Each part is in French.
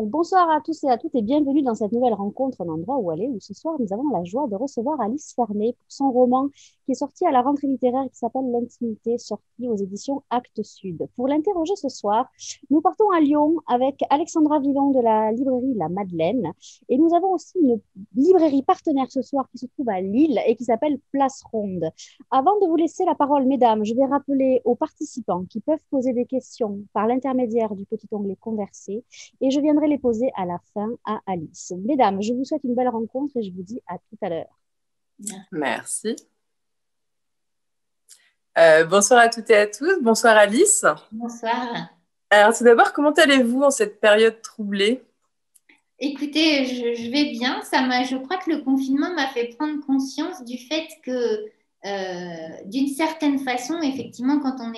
Donc, bonsoir à tous et à toutes et bienvenue dans cette nouvelle rencontre, un endroit où aller, où ce soir nous avons la joie de recevoir Alice Fernet pour son roman qui est sorti à la rentrée littéraire qui s'appelle L'intimité, sorti aux éditions Actes Sud. Pour l'interroger ce soir, nous partons à Lyon avec Alexandra Villon de la librairie La Madeleine et nous avons aussi une librairie partenaire ce soir qui se trouve à Lille et qui s'appelle Place Ronde. Avant de vous laisser la parole, mesdames, je vais rappeler aux participants qui peuvent poser des questions par l'intermédiaire du petit onglet Converser et je viendrai les poser à la fin à Alice. Mesdames, je vous souhaite une belle rencontre et je vous dis à tout à l'heure. Merci. Bonsoir à toutes et à tous. Bonsoir Alice. Bonsoir. Alors tout d'abord, comment allez-vous en cette période troublée? Écoutez, je vais bien. Je crois que le confinement m'a fait prendre conscience du fait que, d'une certaine façon, effectivement, quand on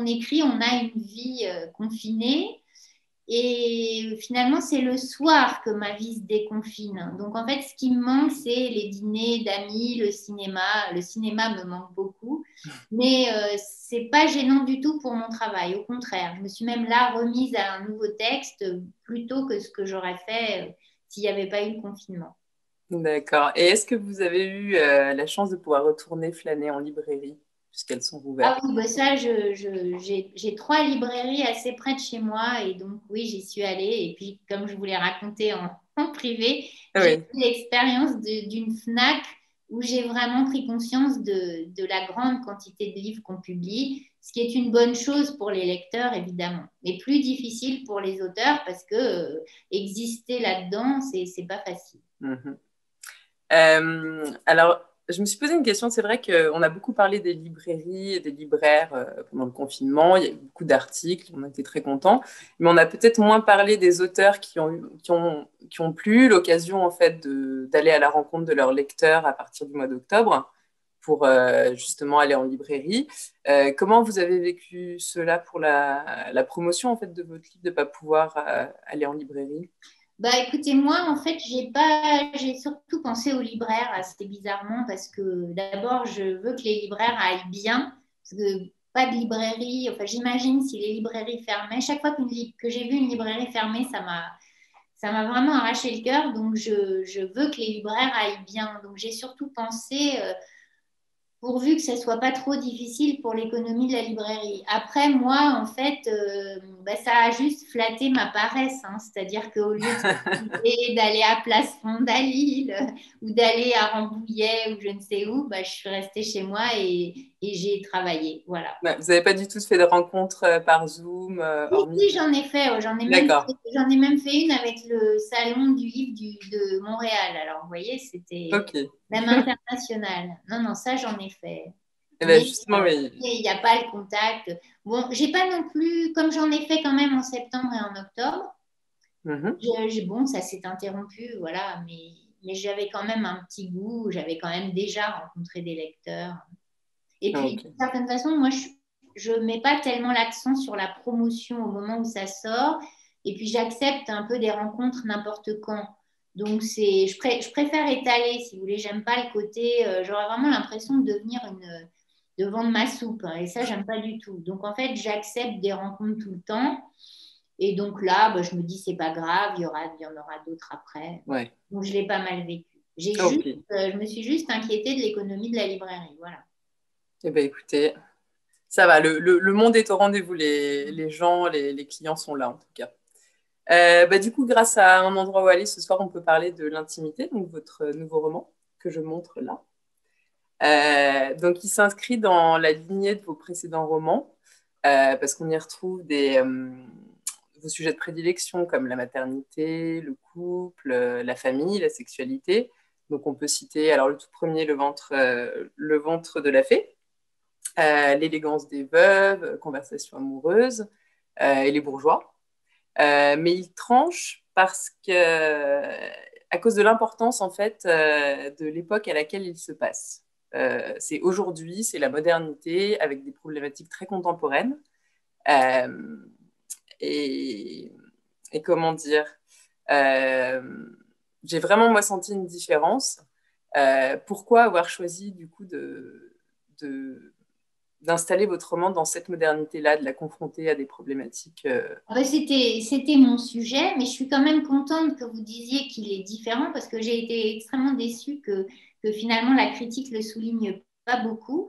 écrit, on a une vie confinée. Et finalement, c'est le soir que ma vie se déconfine. Donc, en fait, ce qui me manque, c'est les dîners d'amis, le cinéma. Le cinéma me manque beaucoup. Mais c'est pas gênant du tout pour mon travail. Au contraire, je me suis même là remise à un nouveau texte plutôt que ce que j'aurais fait s'il n'y avait pas eu le confinement. D'accord. Et est-ce que vous avez eu la chance de pouvoir retourner flâner en librairie puisqu'elles sont Ah ouvertes? oui, bah ça, j'ai trois librairies assez près de chez moi et donc oui, j'y suis allée. Et puis, comme je vous l'ai raconté en privé, j'ai eu Oui. l'expérience d'une FNAC où j'ai vraiment pris conscience de la grande quantité de livres qu'on publie, ce qui est une bonne chose pour les lecteurs, évidemment, mais plus difficile pour les auteurs parce que exister là-dedans, c'est pas facile. Mhm. Alors, je me suis posé une question. C'est vrai qu'on a beaucoup parlé des librairies et des libraires pendant le confinement. Il y a eu beaucoup d'articles, on a été très contents. Mais on a peut-être moins parlé des auteurs qui ont plus eu l'occasion en fait d'aller à la rencontre de leurs lecteurs à partir du mois d'octobre pour justement aller en librairie. Comment vous avez vécu cela pour la promotion en fait de votre livre, de ne pas pouvoir aller en librairie? Bah écoutez, moi en fait, j'ai surtout pensé aux libraires assez bizarrement parce que d'abord, je veux que les libraires aillent bien, parce que pas de librairie, enfin j'imagine si les librairies fermaient, chaque fois que j'ai vu une librairie fermée, ça m'a vraiment arraché le cœur, donc je veux que les libraires aillent bien. Donc j'ai surtout pensé pourvu que ça soit pas trop difficile pour l'économie de la librairie. Après, moi, en fait, bah, ça a juste flatté ma paresse, hein. C'est-à-dire qu'au lieu de s'amuser, d'aller à Place Ronde à Lille ou d'aller à Rambouillet ou je ne sais où, bah, je suis restée chez moi et j'ai travaillé. Voilà. Ouais, vous n'avez pas du tout fait de rencontres par Zoom, Oui, hormis... oui, j'en ai fait. D'accord. J'en ai même fait une avec le salon du livre de Montréal. Alors, vous voyez, c'était Ok. même international. Non, non, ça, j'en ai fait. Et bien Mais justement, oui. il n'y a pas le contact. Bon, j'ai pas non plus, comme j'en ai fait quand même en septembre et en octobre, Mhm. bon, ça s'est interrompu, voilà, mais j'avais quand même un petit goût, j'avais quand même déjà rencontré des lecteurs. Et puis, Ok. d'une certaine façon, moi, je ne mets pas tellement l'accent sur la promotion au moment où ça sort. Et puis, j'accepte un peu des rencontres n'importe quand. Donc, je préfère étaler, si vous voulez. J'aime pas le côté. J'aurais vraiment l'impression de vendre ma soupe, hein, et ça, j'aime pas du tout. Donc, en fait, j'accepte des rencontres tout le temps. Et donc là, bah, je me dis, c'est pas grave, il y en aura d'autres après. Ouais. Donc, je l'ai pas mal vécu. Ok. Je me suis juste inquiétée de l'économie de la librairie. Voilà. Eh bien, écoutez, ça va. Le monde est au rendez-vous. Les gens, les clients sont là, en tout cas. Bah, du coup, grâce à un endroit où aller ce soir, on peut parler de l'intimité, donc votre nouveau roman que je montre là. Donc, il s'inscrit dans la lignée de vos précédents romans, parce qu'on y retrouve vos sujets de prédilection comme la maternité, le couple, la famille, la sexualité. Donc, on peut citer alors le tout premier, le ventre de la fée, l'élégance des veuves, conversation amoureuse et les bourgeois. Mais il tranche parce que, à cause de l'importance en fait de l'époque à laquelle il se passe. C'est aujourd'hui, c'est la modernité avec des problématiques très contemporaines. Euh, et, et, comment dire, euh, j'ai vraiment moi senti une différence. Pourquoi avoir choisi du coup de d'installer votre roman dans cette modernité-là, de la confronter à des problématiques C'était mon sujet, mais je suis quand même contente que vous disiez qu'il est différent parce que j'ai été extrêmement déçue que finalement la critique le souligne pas beaucoup.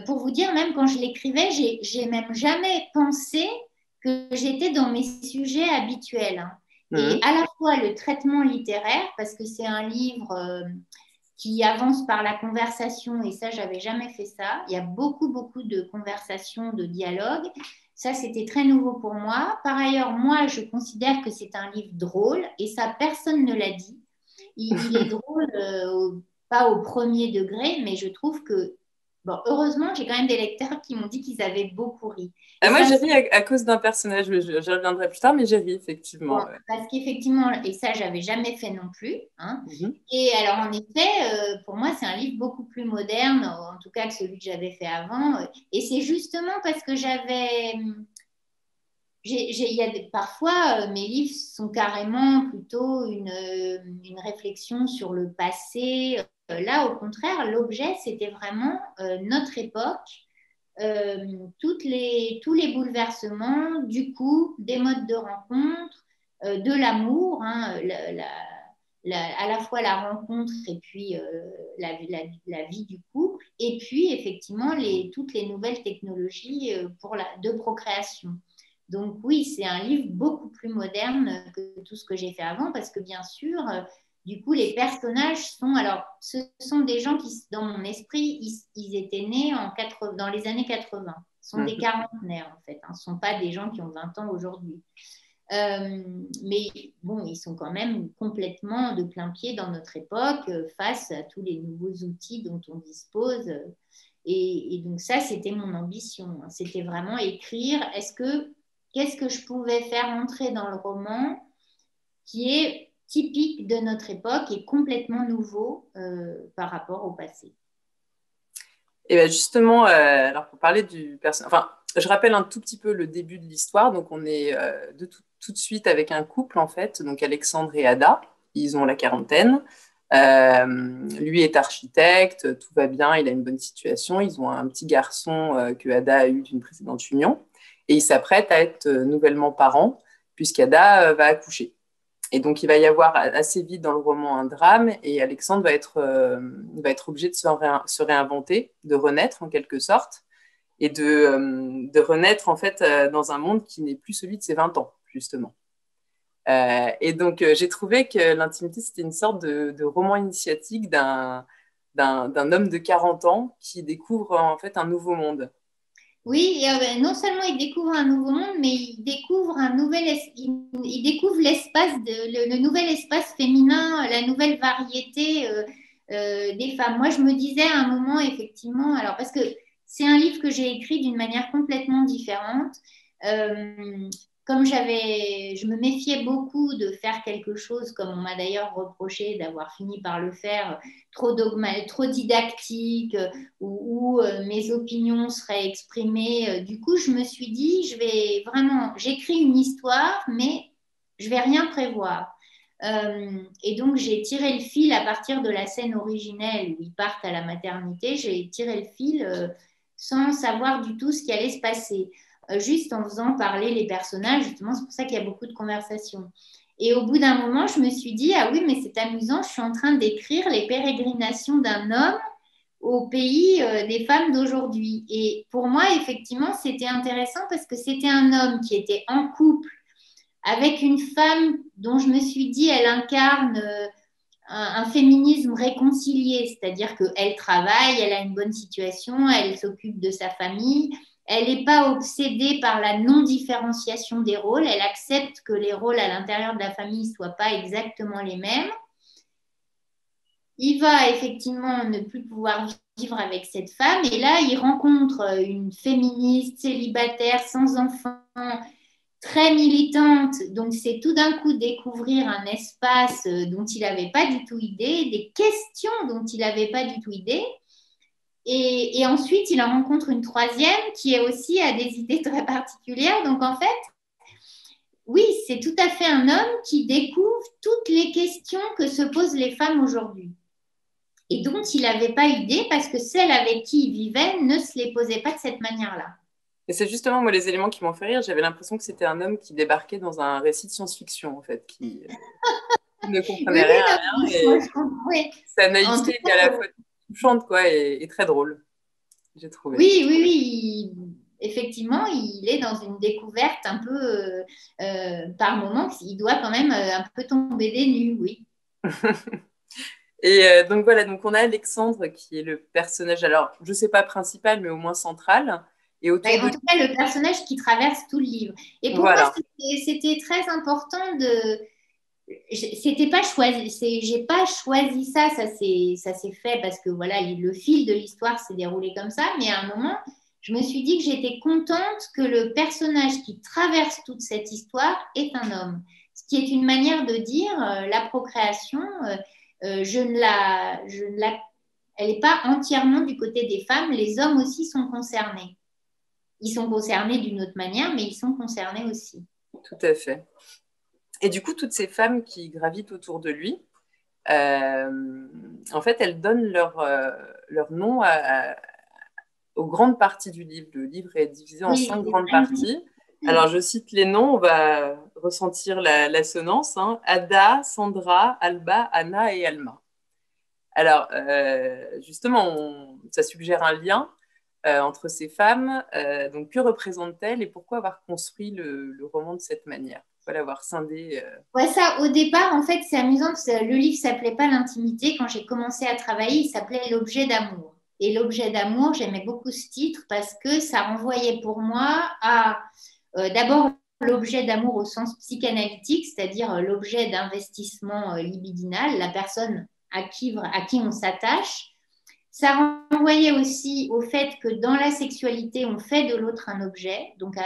Pour vous dire, même quand je l'écrivais, j'ai même jamais pensé que j'étais dans mes sujets habituels, hein. Et à la fois le traitement littéraire, parce que c'est un livre qui avance par la conversation, et ça, j'avais jamais fait ça. Il y a beaucoup, beaucoup de conversations, de dialogues. Ça, c'était très nouveau pour moi. Par ailleurs, moi, je considère que c'est un livre drôle, et ça, personne ne l'a dit. Il est drôle, pas au premier degré, mais je trouve que, bon, heureusement, j'ai quand même des lecteurs qui m'ont dit qu'ils avaient beaucoup ri. Moi, j'ai ri à cause d'un personnage, je reviendrai plus tard, mais j'ai ri, effectivement. Bon, parce qu'effectivement, et ça, j'avais jamais fait non plus, hein. Et alors, en effet, pour moi, c'est un livre beaucoup plus moderne, en tout cas que celui que j'avais fait avant. Et c'est justement parce que parfois, mes livres sont carrément plutôt une réflexion sur le passé. Là, au contraire, l'objet, c'était vraiment notre époque, tous les bouleversements du couple, des modes de rencontre, de l'amour, hein, à la fois la rencontre et puis la vie du couple, et puis effectivement toutes les nouvelles technologies de procréation. Donc oui, c'est un livre beaucoup plus moderne que tout ce que j'ai fait avant, parce que bien sûr, du coup, les personnages ce sont des gens qui, dans mon esprit, ils étaient nés dans les années 80. Ce sont des quarantenaires, en fait, hein. Ce ne sont pas des gens qui ont 20 ans aujourd'hui. Mais bon, ils sont quand même complètement de plein pied dans notre époque, face à tous les nouveaux outils dont on dispose. Et donc ça, c'était mon ambition, hein. C'était vraiment écrire, qu'est-ce que je pouvais faire entrer dans le roman qui est typique de notre époque et complètement nouveau par rapport au passé. Et bien justement, alors pour parler du personnage, enfin, je rappelle un tout petit peu le début de l'histoire. Donc on est tout de suite avec un couple, en fait, donc Alexandre et Ada. Ils ont la quarantaine. Lui est architecte, tout va bien, il a une bonne situation. Ils ont un petit garçon que Ada a eu d'une précédente union. Et ils s'apprêtent à être nouvellement parents, puisqu'Ada va accoucher. Et donc, il va y avoir assez vite dans le roman un drame, et Alexandre va être obligé de se réinventer, de renaître en quelque sorte, et de renaître en fait dans un monde qui n'est plus celui de ses 20 ans, justement. Et donc, j'ai trouvé que l'intimité, c'était une sorte de roman initiatique d'un homme de 40 ans qui découvre en fait un nouveau monde. Oui, non seulement il découvre un nouveau monde, mais il découvre il découvre le nouvel espace féminin, la nouvelle variété des femmes. Moi, je me disais à un moment, effectivement, alors parce que c'est un livre que j'ai écrit d'une manière complètement différente. Comme je me méfiais beaucoup de faire quelque chose, comme on m'a d'ailleurs reproché d'avoir fini par le faire, trop didactique, où mes opinions seraient exprimées. Du coup, je me suis dit, j'écris une histoire, mais je vais rien prévoir. Et donc, j'ai tiré le fil à partir de la scène originelle où ils partent à la maternité. J'ai tiré le fil sans savoir du tout ce qui allait se passer, juste en faisant parler les personnages. Justement, c'est pour ça qu'il y a beaucoup de conversations. Et au bout d'un moment, je me suis dit, ah oui, mais c'est amusant, je suis en train d'écrire les pérégrinations d'un homme au pays des femmes d'aujourd'hui. Et pour moi, effectivement, c'était intéressant parce que c'était un homme qui était en couple avec une femme dont je me suis dit, elle incarne un féminisme réconcilié, c'est-à-dire qu'elle travaille, elle a une bonne situation, elle s'occupe de sa famille, elle n'est pas obsédée par la non-différenciation des rôles, elle accepte que les rôles à l'intérieur de la famille ne soient pas exactement les mêmes. Il va effectivement ne plus pouvoir vivre avec cette femme, et là, il rencontre une féministe, célibataire, sans enfant, très militante. Donc, c'est tout d'un coup découvrir un espace dont il n'avait pas du tout idée, des questions dont il n'avait pas du tout idée. Et ensuite, il en rencontre une troisième qui est aussi a des idées très particulières. Donc, en fait, oui, c'est tout à fait un homme qui découvre toutes les questions que se posent les femmes aujourd'hui. et dont il n'avait pas idée parce que celle avec qui il vivait ne se les posait pas de cette manière-là. Et c'est justement, moi, les éléments qui m'ont fait rire. J'avais l'impression que c'était un homme qui débarquait dans un récit de science-fiction, en fait, qui ne comprenait Oui, rien oui, à non, rien. Et oui. sa En tout naïveté était cas, à la fois touchante, quoi, et très drôle, j'ai trouvé. oui, oui, oui. Effectivement, il est dans une découverte un peu par moment. Il doit quand même un peu tomber des nues, oui. Et donc voilà, donc on a Alexandre qui est le personnage, alors je ne sais pas principal, mais au moins central. Et autour En de tout cas, le personnage qui traverse tout le livre. Et pour moi, voilà. c'était très important de. C'était pas choisi, j'ai pas choisi ça, ça s'est fait parce que voilà, le fil de l'histoire s'est déroulé comme ça, mais à un moment, je me suis dit que j'étais contente que le personnage qui traverse toute cette histoire est un homme. Ce qui est une manière de dire la procréation, elle n'est pas entièrement du côté des femmes, les hommes aussi sont concernés. Ils sont concernés d'une autre manière, mais ils sont concernés aussi. Tout à fait. Et du coup, toutes ces femmes qui gravitent autour de lui, en fait, elles donnent leur nom aux grandes parties du livre. Le livre est divisé en 5 grandes parties. Alors, je cite les noms, on va ressentir l'assonance. Hein. Ada, Sandra, Alba, Anna et Alma. Alors, justement, ça suggère un lien entre ces femmes. Donc, que représentent-elles et pourquoi avoir construit le roman de cette manière? Pourquoi l'avoir scindé Ouais, ça, au départ, en fait, c'est amusant parce que le livre s'appelait pas l'intimité. Quand j'ai commencé à travailler, il s'appelait l'objet d'amour. Et l'objet d'amour, j'aimais beaucoup ce titre parce que ça renvoyait pour moi à d'abord l'objet d'amour au sens psychanalytique, c'est-à-dire l'objet d'investissement libidinal, la personne à qui on s'attache. Ça renvoyait aussi au fait que dans la sexualité, on fait de l'autre un objet, donc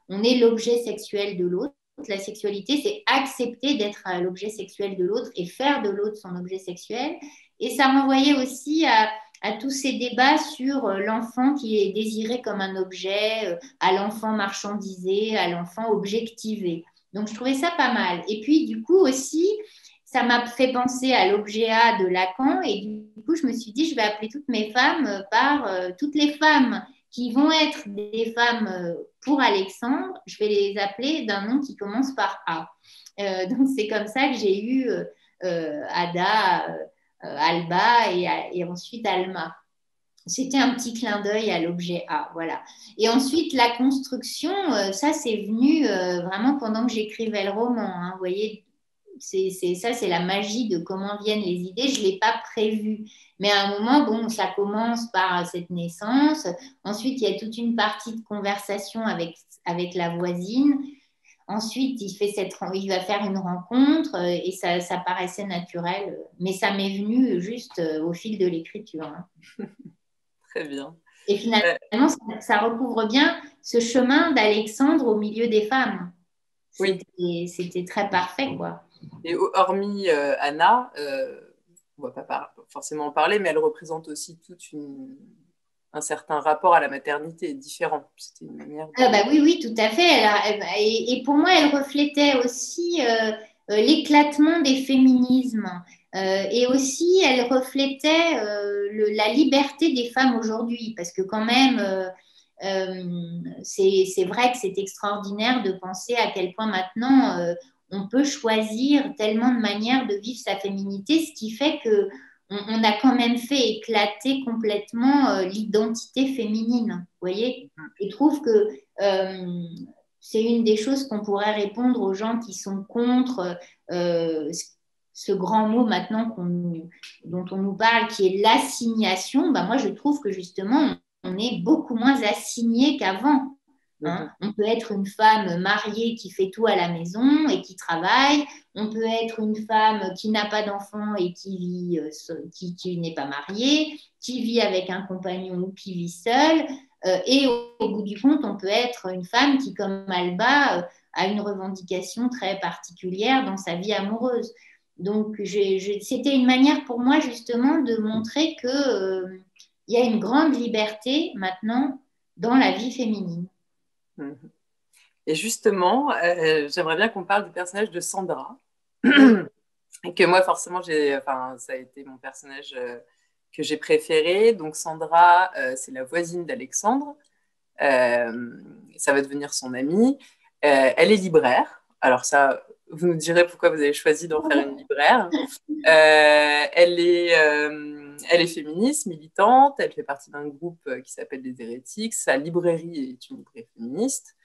on est l'objet sexuel de l'autre. La sexualité, c'est accepter d'être l'objet sexuel de l'autre et faire de l'autre son objet sexuel. Et ça renvoyait aussi à tous ces débats sur l'enfant qui est désiré comme un objet, à l'enfant marchandisé, à l'enfant objectivé. Donc, je trouvais ça pas mal. Et puis, du coup, aussi, ça m'a fait penser à l'objet A de Lacan. Et du coup, je me suis dit, je vais appeler toutes mes femmes par toutes les femmes qui vont être des femmes pour Alexandre, je vais les appeler d'un nom qui commence par A. Donc, c'est comme ça que j'ai eu Ada, Alba et ensuite Alma. C'était un petit clin d'œil à l'objet A, voilà. Et ensuite, la construction, ça, c'est venu vraiment pendant que j'écrivais le roman. Hein, vous voyez, ça, c'est la magie de comment viennent les idées. Je ne l'ai pas prévu. Mais à un moment, bon, ça commence par cette naissance. Ensuite, il y a toute une partie de conversation avec la voisine. Ensuite, il va faire une rencontre et ça paraissait naturel. Mais ça m'est venu juste au fil de l'écriture. Hein. Très bien. Et finalement, ça recouvre bien ce chemin d'Alexandre au milieu des femmes. C'était très parfait, quoi. Et hormis Anna, on ne va pas forcément en parler, mais elle représente aussi un certain rapport à la maternité différent. C'était une manière de... bah oui, tout à fait. Et pour moi, elle reflétait aussi l'éclatement des féminismes. Et aussi, elle reflétait la liberté des femmes aujourd'hui. Parce que quand même, c'est vrai que c'est extraordinaire de penser à quel point maintenant on peut choisir tellement de manières de vivre sa féminité, ce qui fait que on a quand même fait éclater complètement l'identité féminine. Vous voyez? Je trouve que c'est une des choses qu'on pourrait répondre aux gens qui sont contre ce grand mot maintenant dont on nous parle, qui est l'assignation. Ben moi, je trouve que justement, on est beaucoup moins assigné qu'avant. Hein. On peut être une femme mariée qui fait tout à la maison et qui travaille. On peut être une femme qui n'a pas d'enfant et qui n'est pas mariée, qui vit avec un compagnon ou qui vit seule. Et au bout du compte, on peut être une femme qui, comme Alba, a une revendication très particulière dans sa vie amoureuse. Donc, c'était une manière pour moi justement de montrer qu'il y a une grande liberté maintenant dans la vie féminine. Et justement, j'aimerais bien qu'on parle du personnage de Sandra. Et que moi, forcément, ça a été mon personnage que j'ai préférée. Donc Sandra, c'est la voisine d'Alexandre. Ça va devenir son amie. Elle est libraire. Alors ça, vous nous direz pourquoi vous avez choisi d'en faire une libraire. Elle est féministe, militante. Elle fait partie d'un groupe qui s'appelle Les Hérétiques. Sa librairie est une librairie féministe.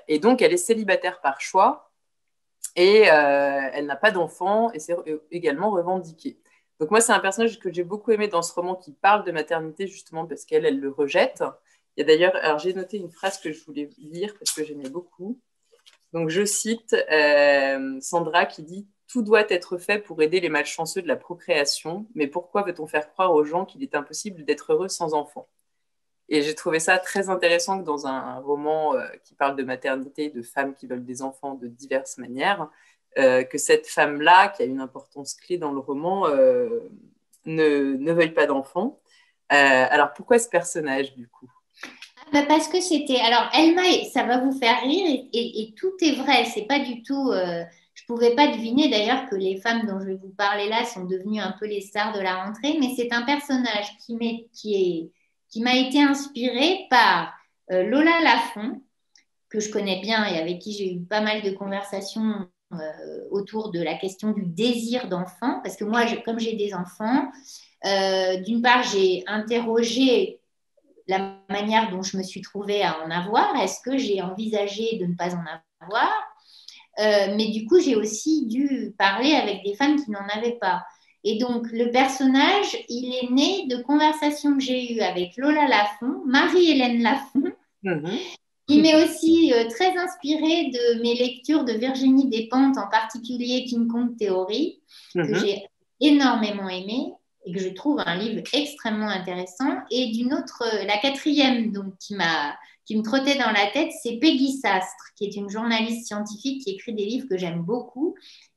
Et donc, elle est célibataire par choix. Et elle n'a pas d'enfant. Et c'est également revendiqué. Donc moi, c'est un personnage que j'ai beaucoup aimé dans ce roman qui parle de maternité, justement parce qu'elle le rejette. Il y a d'ailleurs, alors j'ai noté une phrase que je voulais lire parce que j'aimais beaucoup. Donc je cite Sandra qui dit « Tout doit être fait pour aider les malchanceux de la procréation, mais pourquoi veut-on faire croire aux gens qu'il est impossible d'être heureux sans enfant ?» Et j'ai trouvé ça très intéressant que dans un roman qui parle de maternité, de femmes qui veulent des enfants de diverses manières, que cette femme-là, qui a une importance clé dans le roman, ne veuille pas d'enfants. Alors pourquoi ce personnage du coup? Parce que c'était. Alors, ça va vous faire rire et tout est vrai. C'est pas du tout. Je pouvais pas deviner d'ailleurs que les femmes dont je vais vous parler là sont devenues un peu les stars de la rentrée, mais c'est un personnage qui m'a été inspiré par Lola Lafont, que je connais bien et avec qui j'ai eu pas mal de conversations autour de la question du désir d'enfant. Parce que moi, comme j'ai des enfants, d'une part, j'ai interrogé la manière dont je me suis trouvée à en avoir. Est-ce que j'ai envisagé de ne pas en avoir? Mais du coup, j'ai aussi dû parler avec des femmes qui n'en avaient pas. Et donc, le personnage, il est né de conversations que j'ai eues avec Lola Lafont, Marie-Hélène Lafont, qui m'est aussi très inspirée de mes lectures de Virginie Despentes, en particulier King Kong Theory, que j'ai énormément aimé et que je trouve un livre extrêmement intéressant. Et d'une autre, la quatrième donc, qui me trottait dans la tête, c'est Peggy Sastre, qui est une journaliste scientifique qui écrit des livres que j'aime beaucoup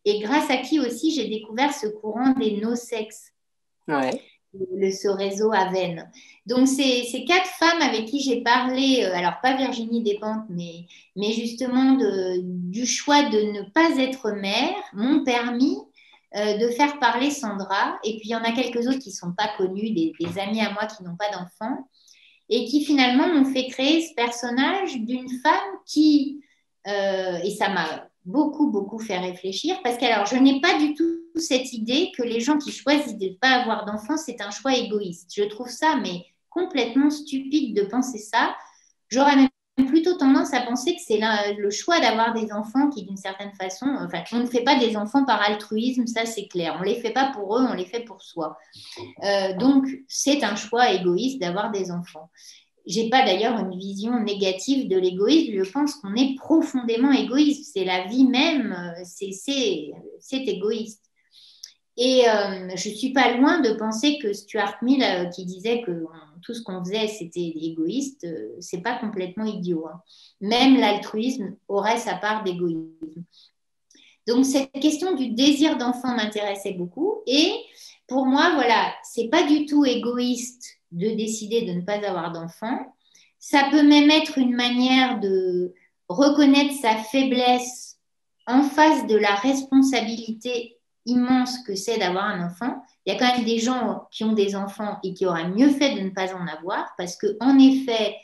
et grâce à qui aussi j'ai découvert ce courant des no-sex. Ouais. Ce réseau Aven. Donc, ces 4 femmes avec qui j'ai parlé, alors pas Virginie Despentes, mais justement du choix de ne pas être mère, m'ont permis de faire parler Sandra. Et puis, il y en a quelques autres qui ne sont pas connus, des amis à moi qui n'ont pas d'enfants, et qui finalement m'ont fait créer ce personnage d'une femme qui, et ça m'a beaucoup, beaucoup fait réfléchir, parce que alors, je n'ai pas du tout cette idée que les gens qui choisissent de ne pas avoir d'enfants, c'est un choix égoïste. Je trouve ça, mais complètement stupide de penser ça. J'aurais même plutôt tendance à penser que c'est le choix d'avoir des enfants qui, d'une certaine façon, enfin, on ne fait pas des enfants par altruisme, ça c'est clair. On ne les fait pas pour eux, on les fait pour soi. Donc, c'est un choix égoïste d'avoir des enfants. J'ai pas d'ailleurs une vision négative de l'égoïsme. Je pense qu'on est profondément égoïste. C'est la vie même, c'est égoïste. Et je suis pas loin de penser que Stuart Mill, qui disait que tout ce qu'on faisait c'était égoïste, c'est pas complètement idiot. Hein. Même l'altruisme aurait sa part d'égoïsme. Donc cette question du désir d'enfant m'intéressait beaucoup. Et pour moi, voilà, c'est pas du tout égoïste de décider de ne pas avoir d'enfant. Ça peut même être une manière de reconnaître sa faiblesse en face de la responsabilité immense que c'est d'avoir un enfant. Il y a quand même des gens qui ont des enfants et qui auraient mieux fait de ne pas en avoir parce qu'en effet,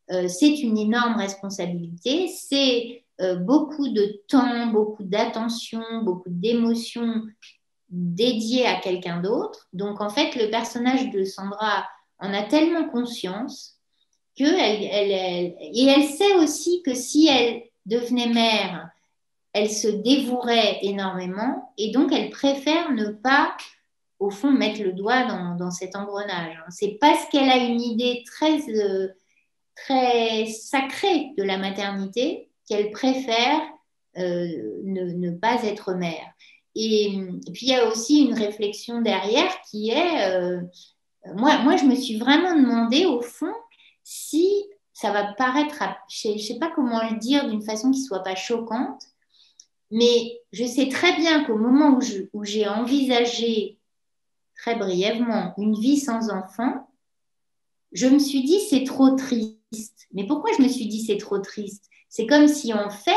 c'est une énorme responsabilité. C'est beaucoup de temps, beaucoup d'attention, beaucoup d'émotions dédiées à quelqu'un d'autre. Donc, en fait, le personnage de Sandra en a tellement conscience et elle sait aussi que si elle devenait mère, elle se dévouerait énormément et donc elle préfère ne pas, au fond, mettre le doigt dans cet engrenage. C'est parce qu'elle a une idée très sacrée de la maternité qu'elle préfère ne pas être mère. Et puis il y a aussi une réflexion derrière qui est, moi je me suis vraiment demandé au fond si ça va paraître, je ne sais pas comment le dire d'une façon qui ne soit pas choquante, mais je sais très bien qu'au moment où j'ai envisagé très brièvement une vie sans enfant, je me suis dit c'est trop triste. Mais pourquoi je me suis dit c'est trop triste? C'est comme si en fait,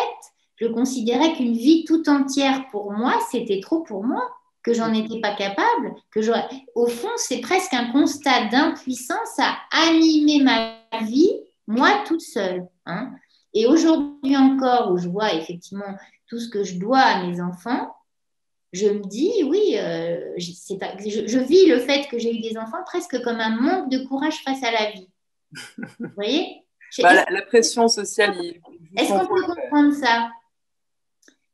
je considérais qu'une vie tout entière pour moi, c'était trop pour moi. que j'en étais pas capable, au fond, c'est presque un constat d'impuissance à animer ma vie, moi toute seule. Hein. Et aujourd'hui encore, où je vois effectivement tout ce que je dois à mes enfants, je me dis, oui, je vis le fait que j'ai eu des enfants presque comme un manque de courage face à la vie. Vous voyez? La pression sociale, Est-ce qu'on peut comprendre ça?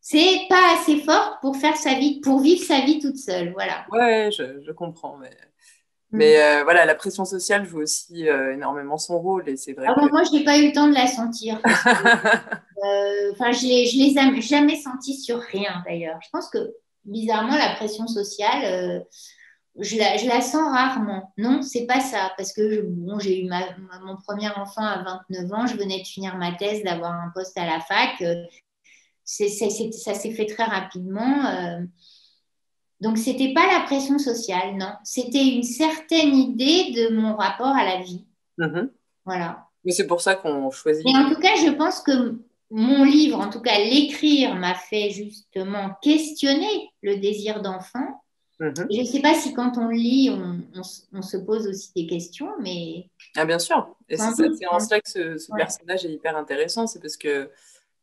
C'est pas assez fort pour faire sa vie, pour vivre sa vie toute seule, voilà. Ouais, je comprends, mais voilà, la pression sociale joue aussi énormément son rôle et c'est vrai que. Moi, je n'ai pas eu le temps de la sentir. Enfin, je les ai jamais sentis sur rien d'ailleurs. Je pense que bizarrement, la pression sociale, je la sens rarement. Non, c'est pas ça. Parce que bon, j'ai eu mon premier enfant à 29 ans, je venais de finir ma thèse, d'avoir un poste à la fac. Ça s'est fait très rapidement. Donc, c'était pas la pression sociale, non. C'était une certaine idée de mon rapport à la vie. Voilà. Mais c'est pour ça qu'on choisit. Mais en tout cas, je pense que mon livre, en tout cas l'écrire, m'a fait justement questionner le désir d'enfant. Je ne sais pas si quand on lit, on se pose aussi des questions, mais... Ah, bien sûr. Et c'est en cela que ce personnage est hyper intéressant. C'est parce que...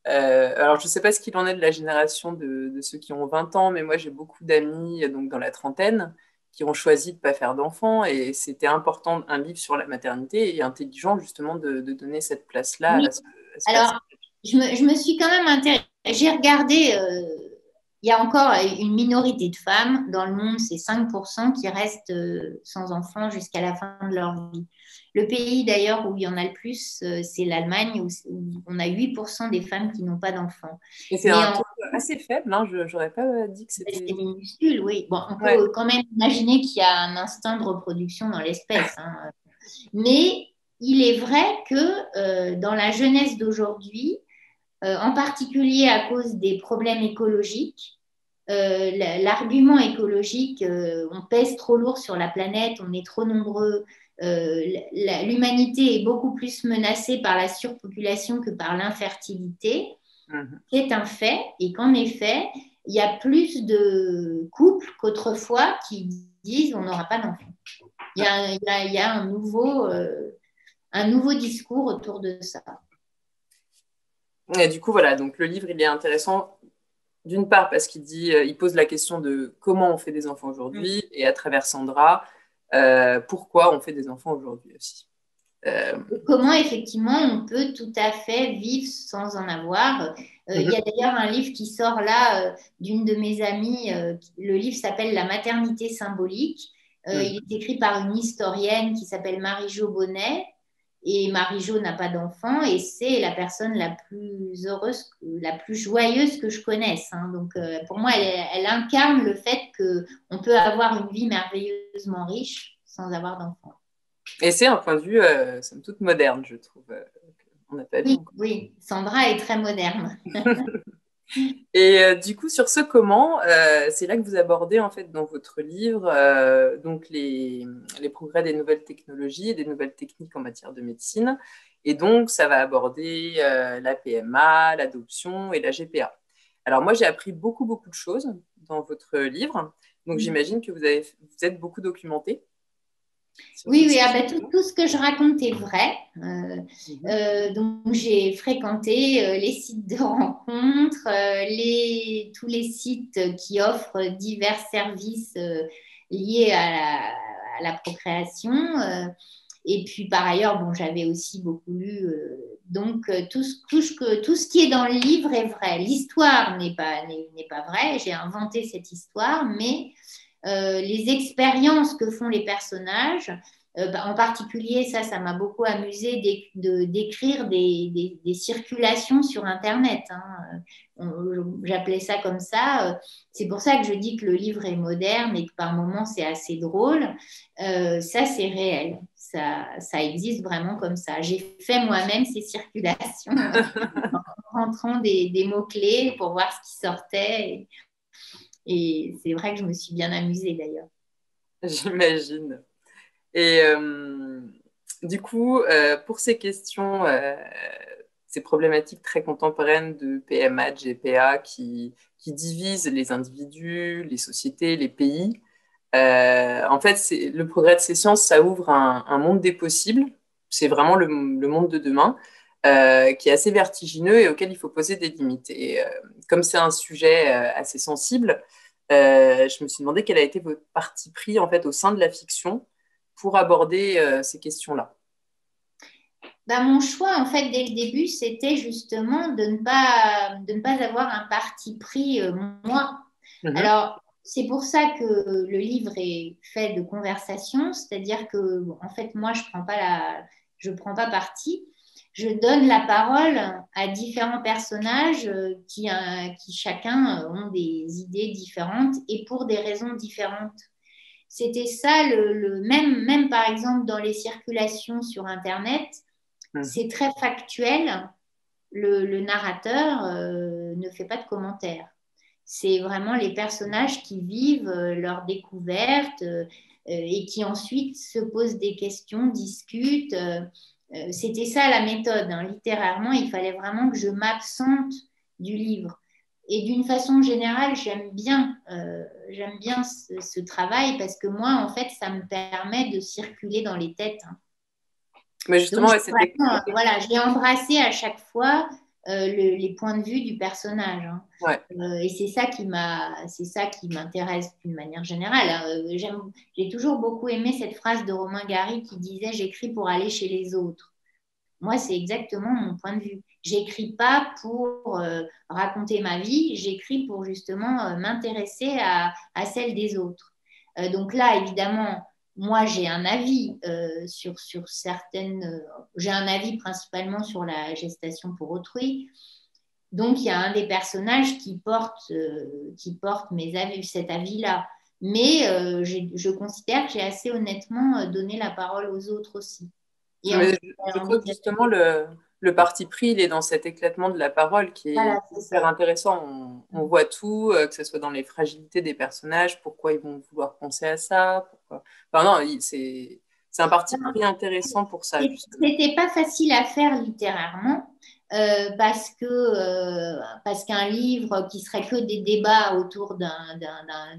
alors, je ne sais pas ce qu'il en est de la génération de ceux qui ont 20 ans, mais moi, j'ai beaucoup d'amis donc, dans la trentaine qui ont choisi de ne pas faire d'enfants. Et c'était important, un livre sur la maternité et intelligent, justement, de donner cette place-là oui. à ce Alors, je me suis quand même intéressée. J'ai regardé, il y a encore une minorité de femmes dans le monde, c'est 5% qui restent sans enfants jusqu'à la fin de leur vie. Le pays d'ailleurs où il y en a le plus, c'est l'Allemagne, où on a 8% des femmes qui n'ont pas d'enfants. Et c'est un taux assez faible, hein. Je n'aurais pas dit que c'était... C'est minuscule, oui. Bon, on peut quand même imaginer qu'il y a un instinct de reproduction dans l'espèce. Hein. Mais il est vrai que dans la jeunesse d'aujourd'hui, en particulier à cause des problèmes écologiques, l'argument écologique, on pèse trop lourd sur la planète, on est trop nombreux, l'humanité est beaucoup plus menacée par la surpopulation que par l'infertilité, c'est un fait, et qu'en effet, il y a plus de couples qu'autrefois qui disent on n'aura pas d'enfants. Il y a un nouveau discours autour de ça. Et du coup, voilà, donc le livre, il est intéressant d'une part parce qu'il il pose la question de comment on fait des enfants aujourd'hui, et à travers Sandra, pourquoi on fait des enfants aujourd'hui aussi. Comment effectivement on peut tout à fait vivre sans en avoir. Il y a d'ailleurs un livre qui sort là d'une de mes amies. Le livre s'appelle La maternité symbolique. Il est écrit par une historienne qui s'appelle Marie-Jo Bonnet. Et Marie-Jo n'a pas d'enfant et c'est la personne la plus heureuse, la plus joyeuse que je connaisse. Hein. Donc pour moi, elle incarne le fait qu'on peut avoir une vie merveilleusement riche sans avoir d'enfant. Et c'est un point de vue, somme toute, moderne, je trouve. On n'a pas vu. Oui, Sandra est très moderne. Et du coup, sur ce comment, c'est là que vous abordez en fait dans votre livre donc les progrès des nouvelles technologies et des nouvelles techniques en matière de médecine. Et donc, ça va aborder la PMA, l'adoption et la GPA. Alors moi, j'ai appris beaucoup de choses dans votre livre. Donc, j'imagine que vous êtes beaucoup documenté. Oui, tout ce que je raconte est vrai. Donc, j'ai fréquenté les sites de rencontres, tous les sites qui offrent divers services liés à la procréation. Et puis, par ailleurs, bon, j'avais aussi beaucoup lu. Donc, tout ce qui est dans le livre est vrai. L'histoire n'est pas vraie. J'ai inventé cette histoire, mais... les expériences que font les personnages, en particulier, ça m'a beaucoup amusé d'écrire des circulations sur Internet. Hein. J'appelais ça comme ça. C'est pour ça que je dis que le livre est moderne et que par moments c'est assez drôle. Ça, c'est réel. Ça existe vraiment comme ça. J'ai fait moi-même ces circulations en rentrant des mots-clés pour voir ce qui sortait. Et c'est vrai que je me suis bien amusée d'ailleurs. J'imagine. Et du coup, pour ces questions ces problématiques très contemporaines de PMA, de GPA qui divisent les individus, les sociétés, les pays. En fait, le progrès de ces sciences, ça ouvre un monde des possibles. C'est vraiment le monde de demain, qui est assez vertigineux et auquel il faut poser des limites. Et comme c'est un sujet assez sensible, je me suis demandé quel a été votre parti pris en fait, au sein de la fiction pour aborder ces questions-là. Mon choix, en fait, dès le début, c'était justement de ne pas avoir un parti pris, moi. Alors, c'est pour ça que le livre est fait de conversations, c'est-à-dire que, en fait, moi, je prends pas parti. Je donne la parole à différents personnages qui chacun ont des idées différentes et pour des raisons différentes. C'était ça, même par exemple dans les circulations sur Internet, c'est très factuel. Le narrateur ne fait pas de commentaires. C'est vraiment les personnages qui vivent leur découverte et qui ensuite se posent des questions, discutent. C'était ça la méthode. Littérairement, il fallait vraiment que je m'absente du livre. Et d'une façon générale, j'aime bien ce travail parce que moi, en fait, ça me permet de circuler dans les têtes. Mais justement, donc, voilà, je l'ai embrassé à chaque fois les points de vue du personnage. Ouais. Et c'est ça qui m'intéresse d'une manière générale. J'ai toujours beaucoup aimé cette phrase de Romain Gary qui disait « J'écris pour aller chez les autres ». Moi, c'est exactement mon point de vue. J'écris pas pour raconter ma vie, j'écris pour justement m'intéresser à celle des autres. Donc là, évidemment, moi, j'ai un avis sur certaines. J'ai un avis principalement sur la gestation pour autrui. Donc, il y a un des personnages qui porte cet avis-là. Mais je considère que j'ai assez honnêtement donné la parole aux autres aussi. Mais je crois que justement, le parti pris, il est dans cet éclatement de la parole qui est super intéressant. On voit tout, que ce soit dans les fragilités des personnages, pourquoi ils vont vouloir penser à ça. Enfin, non, c'est un parti pris intéressant pour ça. C'était pas facile à faire littérairement. Parce qu'un livre qui serait que des débats autour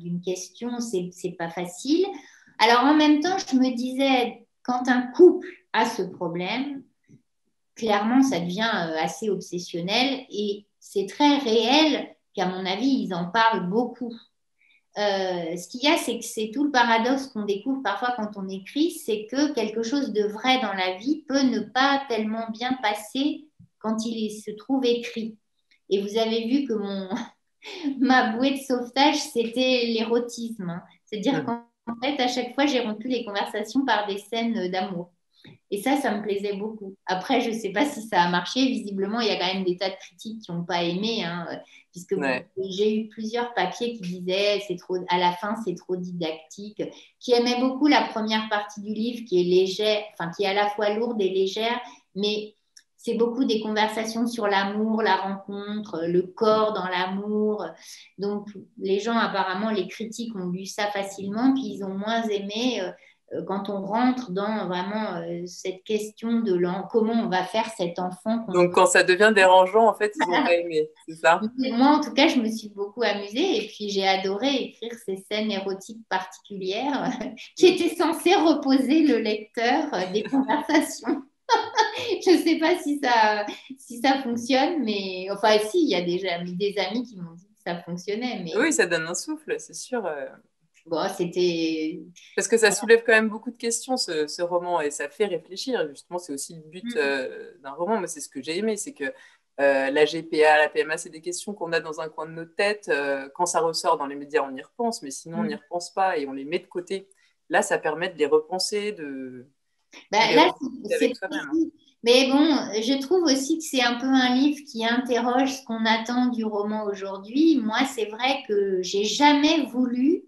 d'une question, c'est pas facile. Alors en même temps, je me disais, quand un couple a ce problème, clairement, ça devient assez obsessionnel et c'est très réel qu'à mon avis, ils en parlent beaucoup. Ce qu'il y a, c'est que c'est tout le paradoxe qu'on découvre parfois quand on écrit, c'est que quelque chose de vrai dans la vie peut ne pas tellement bien passer quand il se trouve écrit. Et vous avez vu que ma bouée de sauvetage, c'était l'érotisme. C'est-à-dire qu'en fait, à chaque fois, j'ai rompu les conversations par des scènes d'amour. Et ça me plaisait beaucoup. Après, je ne sais pas si ça a marché. Visiblement, il y a quand même des tas de critiques qui n'ont pas aimé, puisque j'ai eu plusieurs papiers qui disaient à la fin, c'est trop didactique, qui aimaient beaucoup la première partie du livre, qui est légère, enfin, qui est à la fois lourde et légère, mais c'est beaucoup des conversations sur l'amour, la rencontre, le corps dans l'amour. Donc, les gens, apparemment, les critiques ont lu ça facilement, puis ils ont moins aimé quand on rentre dans vraiment cette question de comment on va faire cet enfant. Donc, quand ça devient dérangeant, en fait, ils n'ont pas aimé, c'est ça? Moi, en tout cas, je me suis beaucoup amusée et puis j'ai adoré écrire ces scènes érotiques particulières qui étaient censées reposer le lecteur des conversations. Je ne sais pas si ça fonctionne, mais enfin, si, il y a déjà des amis qui m'ont dit que ça fonctionnait. Mais... Oui, ça donne un souffle, c'est sûr. Bon, c'était... Parce que ça soulève quand même beaucoup de questions, ce roman, et ça fait réfléchir. Justement, c'est aussi le but d'un roman, mais c'est ce que j'ai aimé, c'est que la GPA, la PMA, c'est des questions qu'on a dans un coin de notre tête. Quand ça ressort dans les médias, on y repense, mais sinon, on n'y repense pas et on les met de côté. Là, ça permet de les repenser, là, c'est mais bon, je trouve aussi que c'est un peu un livre qui interroge ce qu'on attend du roman aujourd'hui. Moi, c'est vrai que j'ai jamais voulu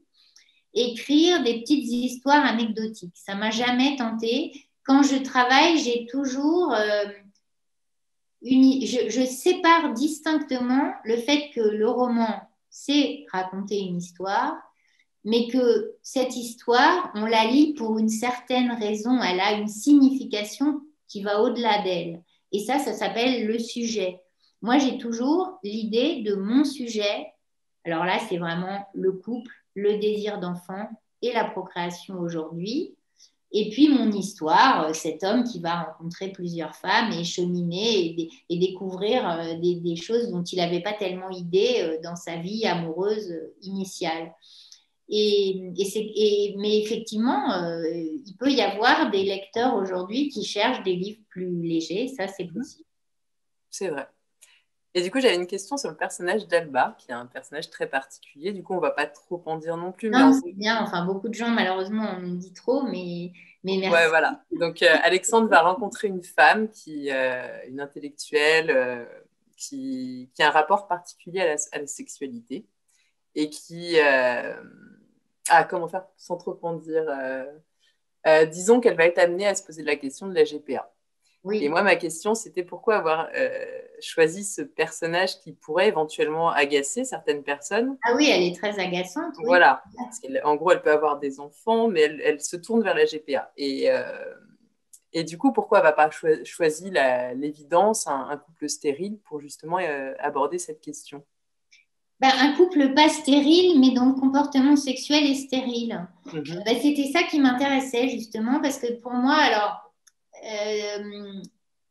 écrire des petites histoires anecdotiques. Ça m'a jamais tenté. Quand je travaille, j'ai toujours je sépare distinctement le fait que le roman, c'est raconter une histoire, mais que cette histoire, on la lit pour une certaine raison, elle a une signification qui va au-delà d'elle. Et ça s'appelle le sujet. Moi, j'ai toujours l'idée de mon sujet. Alors là, c'est vraiment le couple, le désir d'enfant et la procréation aujourd'hui. Et puis mon histoire, cet homme qui va rencontrer plusieurs femmes et cheminer et découvrir des choses dont il n'avait pas tellement idée dans sa vie amoureuse initiale. Mais effectivement, il peut y avoir des lecteurs aujourd'hui qui cherchent des livres plus légers, ça c'est possible. C'est vrai. Et du coup, j'avais une question sur le personnage d'Alba, qui est un personnage très particulier. Du coup, on ne va pas trop en dire non plus. Non, c'est bien. Enfin, beaucoup de gens, malheureusement, on me dit trop, mais merci. Ouais, voilà. Donc, Alexandre va rencontrer une femme, une intellectuelle, qui a un rapport particulier à la sexualité et qui... comment faire sans trop en dire disons qu'elle va être amenée à se poser la question de la GPA. Oui. Et moi, ma question, c'était pourquoi avoir choisi ce personnage qui pourrait éventuellement agacer certaines personnes. Ah oui, elle est très agaçante. Oui. Voilà. Parce qu'en gros, elle peut avoir des enfants, mais elle se tourne vers la GPA. Et du coup, pourquoi elle ne va pas choisir l'évidence, un couple stérile, pour justement aborder cette question? Un couple pas stérile, mais dont le comportement sexuel est stérile. C'était ça qui m'intéressait, justement, parce que pour moi, alors...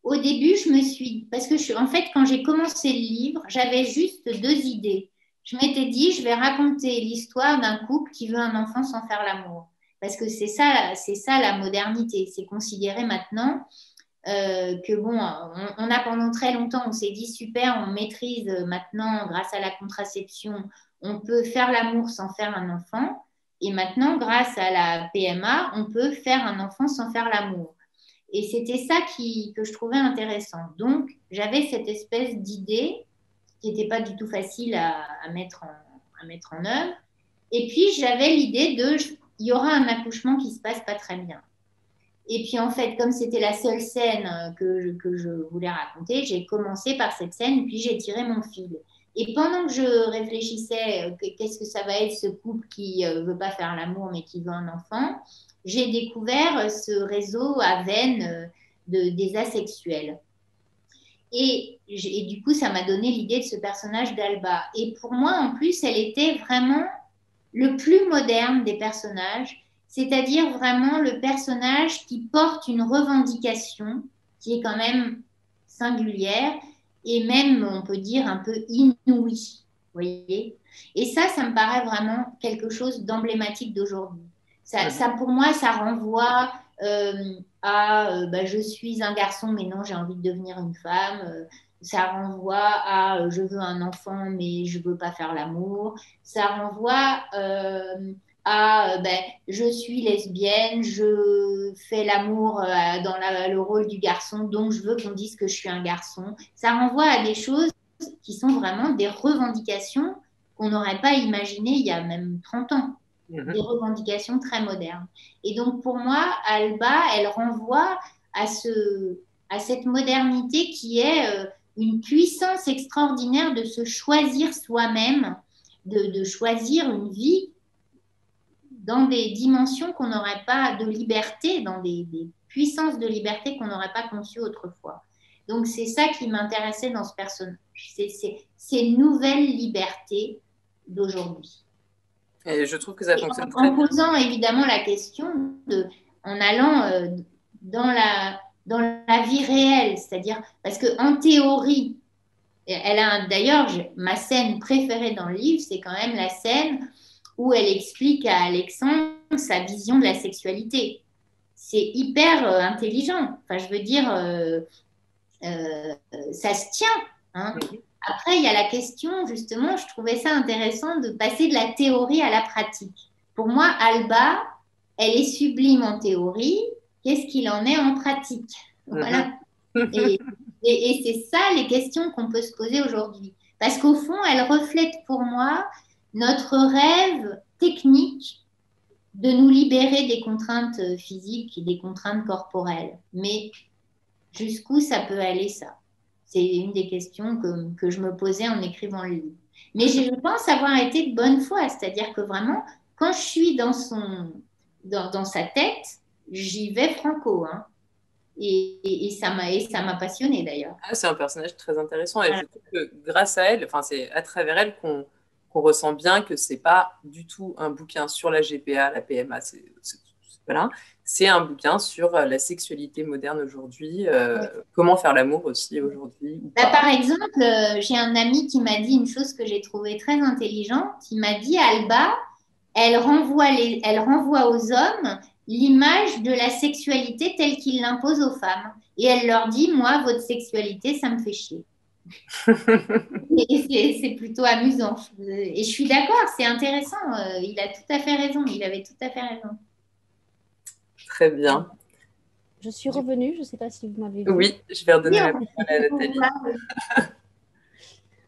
au début, parce que en fait, quand j'ai commencé le livre, j'avais juste 2 idées. Je m'étais dit, je vais raconter l'histoire d'un couple qui veut un enfant sans faire l'amour. Parce que c'est ça la modernité. C'est considéré maintenant que bon, on a pendant très longtemps, on s'est dit super, on maîtrise maintenant grâce à la contraception, on peut faire l'amour sans faire un enfant. Et maintenant, grâce à la PMA, on peut faire un enfant sans faire l'amour. Et c'était ça que je trouvais intéressant. Donc, j'avais cette espèce d'idée qui n'était pas du tout facile à mettre en œuvre. Et puis, j'avais l'idée il y aura un accouchement qui ne se passe pas très bien. Et puis, en fait, comme c'était la seule scène que je voulais raconter, j'ai commencé par cette scène, puis j'ai tiré mon fil. Et pendant que je réfléchissais, qu'est-ce que ça va être ce couple qui ne veut pas faire l'amour, mais qui veut un enfant, j'ai découvert ce réseau à veine des asexuels. Et du coup, ça m'a donné l'idée de ce personnage d'Alba. Et pour moi, en plus, elle était vraiment le plus moderne des personnages, c'est-à-dire vraiment le personnage qui porte une revendication qui est quand même singulière et même, on peut dire, un peu inouïe. Vous voyez ? Et ça me paraît vraiment quelque chose d'emblématique d'aujourd'hui. Ça, pour moi, ça renvoie à je suis un garçon, mais non, j'ai envie de devenir une femme. Ça renvoie à je veux un enfant, mais je ne veux pas faire l'amour. Ça renvoie à je suis lesbienne, je fais l'amour dans le rôle du garçon, donc je veux qu'on dise que je suis un garçon. Ça renvoie à des choses qui sont vraiment des revendications qu'on n'aurait pas imaginées il y a même 30 ans. Des revendications très modernes. Et donc, pour moi, Alba, elle renvoie à cette modernité qui est une puissance extraordinaire de se choisir soi-même, de choisir une vie dans des dimensions qu'on n'aurait pas de liberté, dans des puissances de liberté qu'on n'aurait pas conçues autrefois. Donc, c'est ça qui m'intéressait dans ce personnage. C'est ces nouvelles libertés d'aujourd'hui. Et je trouve que ça fonctionne très bien. En posant évidemment la question, en allant dans la vie réelle, c'est-à-dire, parce qu'en théorie, d'ailleurs, ma scène préférée dans le livre, c'est quand même la scène où elle explique à Alexandre sa vision de la sexualité. C'est hyper intelligent. Enfin, je veux dire, ça se tient. Hein. Après, il y a la question, justement, je trouvais ça intéressant de passer de la théorie à la pratique. Pour moi, Alba, elle est sublime en théorie. Qu'est-ce qu'il en est en pratique ? Voilà. Et c'est ça les questions qu'on peut se poser aujourd'hui. Parce qu'au fond, elle reflète pour moi notre rêve technique de nous libérer des contraintes physiques et des contraintes corporelles. Mais jusqu'où ça peut aller, ça ? C'est une des questions que je me posais en écrivant le livre. Mais je pense avoir été de bonne foi, c'est-à-dire que vraiment, quand je suis dans sa tête, j'y vais franco. Hein. Et ça m'a passionnée d'ailleurs. Ah, c'est un personnage très intéressant et Voilà. je trouve que grâce à elle, enfin c'est à travers elle qu'on ressent bien que c'est pas du tout un bouquin sur la GPA, la PMA, voilà. C'est un bouquin sur la sexualité moderne aujourd'hui, Ouais. comment faire l'amour aussi aujourd'hui ou Bah, pas. par exemple, j'ai un ami qui m'a dit une chose que j'ai trouvée très intelligente. Il m'a dit, Alba, elle renvoie aux hommes l'image de la sexualité telle qu'il l'impose aux femmes. Et elle leur dit, moi, votre sexualité, ça me fait chier. Et c'est plutôt amusant. Et je suis d'accord, c'est intéressant. Il a tout à fait raison. Il avait tout à fait raison. Très bien. Je suis revenue, je ne sais pas si vous m'avez vu. Oui, je vais redonner Oui, la parole à on Nathalie. voit.